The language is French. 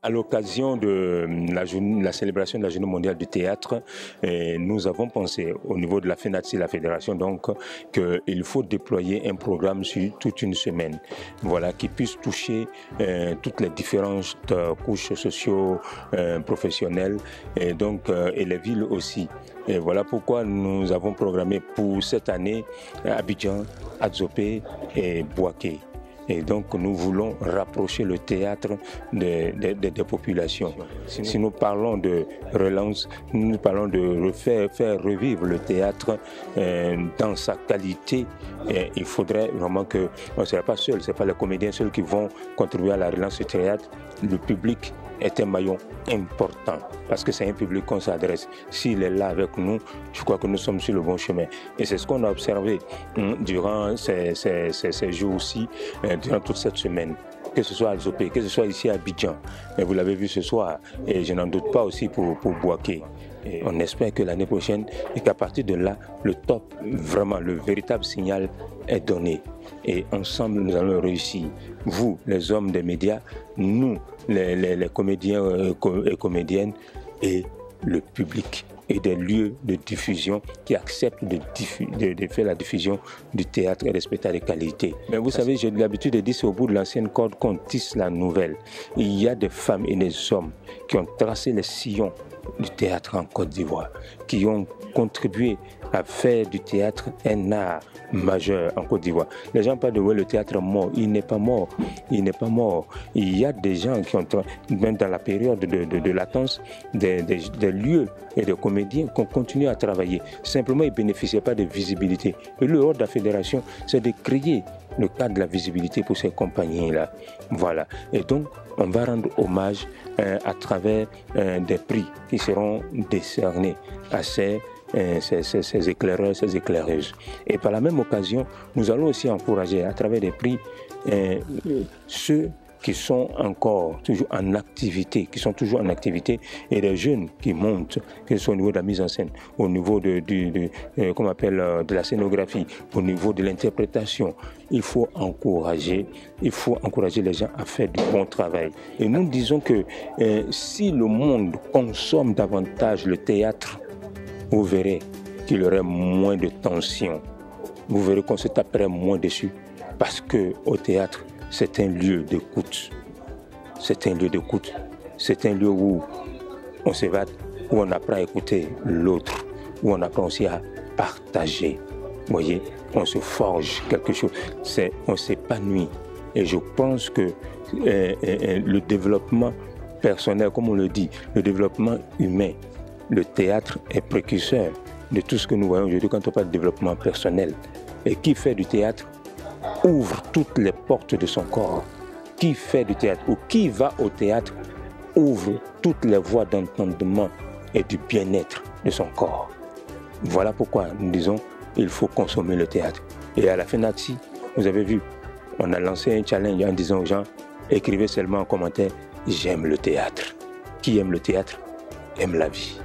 À l'occasion de la célébration de la Journée mondiale du théâtre, nous avons pensé au niveau de la FENATSI, la fédération, donc qu'il faut déployer un programme sur toute une semaine, voilà, qui puisse toucher toutes les différentes couches socio-professionnelles et les villes aussi. Et voilà pourquoi nous avons programmé pour cette année Abidjan, Adzopé et Bouaké. Et donc nous voulons rapprocher le théâtre des populations. Si nous parlons de relance, nous parlons de faire revivre le théâtre dans sa qualité. Et il faudrait vraiment que, on ne sera pas seul, ce n'est pas les comédiens seuls qui vont contribuer à la relance du théâtre. Le public est un maillon important parce que c'est un public qu'on s'adresse. S'il est là avec nous, je crois que nous sommes sur le bon chemin. Et c'est ce qu'on a observé durant ces jours-ci, durant toute cette semaine. Que ce soit à Zopé, que ce soit ici à Abidjan. Mais vous l'avez vu ce soir, et je n'en doute pas aussi pour Bouaké. Et on espère que l'année prochaine, et qu'à partir de là, le top, vraiment, le véritable signal est donné. Et ensemble, nous allons réussir. Vous, les hommes des médias, nous, les comédiens et comédiennes, et le public. Et des lieux de diffusion qui acceptent de faire la diffusion du théâtre et des spectacles de qualité. Mais vous savez, j'ai l'habitude de dire, c'est au bout de l'ancienne corde qu'on tisse la nouvelle. Il y a des femmes et des hommes qui ont tracé les sillons du théâtre en Côte d'Ivoire, qui ont contribué à faire du théâtre un art majeur en Côte d'Ivoire. Les gens parlent de le théâtre est mort. Il n'est pas mort. Il n'est pas mort. Il y a des gens qui ont, même dans la période de latence, des lieux et des comédiens qui ont continué à travailler. Simplement, ils ne bénéficiaient pas de visibilité. Et le rôle de la fédération, c'est de créer le cadre de la visibilité pour ces compagnies-là. Voilà. Et donc, on va rendre hommage à travers des prix qui seront décernés à ces éclaireurs, ces éclaireuses. Et par la même occasion, nous allons aussi encourager à travers des prix ceux qui sont encore toujours en activité, et les jeunes qui montent, que ce soit au niveau de la mise en scène, au niveau de la scénographie, au niveau de l'interprétation. Il faut encourager les gens à faire du bon travail. Et nous disons que si le monde consomme davantage le théâtre, vous verrez qu'il y aurait moins de tension. Vous verrez qu'on se taperait moins dessus. Parce qu'au théâtre, c'est un lieu d'écoute. C'est un lieu d'écoute. C'est un lieu où on s'évade, où on apprend à écouter l'autre, où on apprend aussi à partager. Vous voyez, on se forge quelque chose. On s'épanouit. Et je pense que le développement personnel, comme on le dit, le développement humain, le théâtre est précurseur de tout ce que nous voyons aujourd'hui quand on parle de développement personnel. Et qui fait du théâtre ouvre toutes les portes de son corps. Qui fait du théâtre ou qui va au théâtre ouvre toutes les voies d'entendement et du bien-être de son corps. Voilà pourquoi nous disons il faut consommer le théâtre. Et à la FENATSI, vous avez vu, on a lancé un challenge en disant aux gens, écrivez seulement en commentaire, j'aime le théâtre. Qui aime le théâtre aime la vie.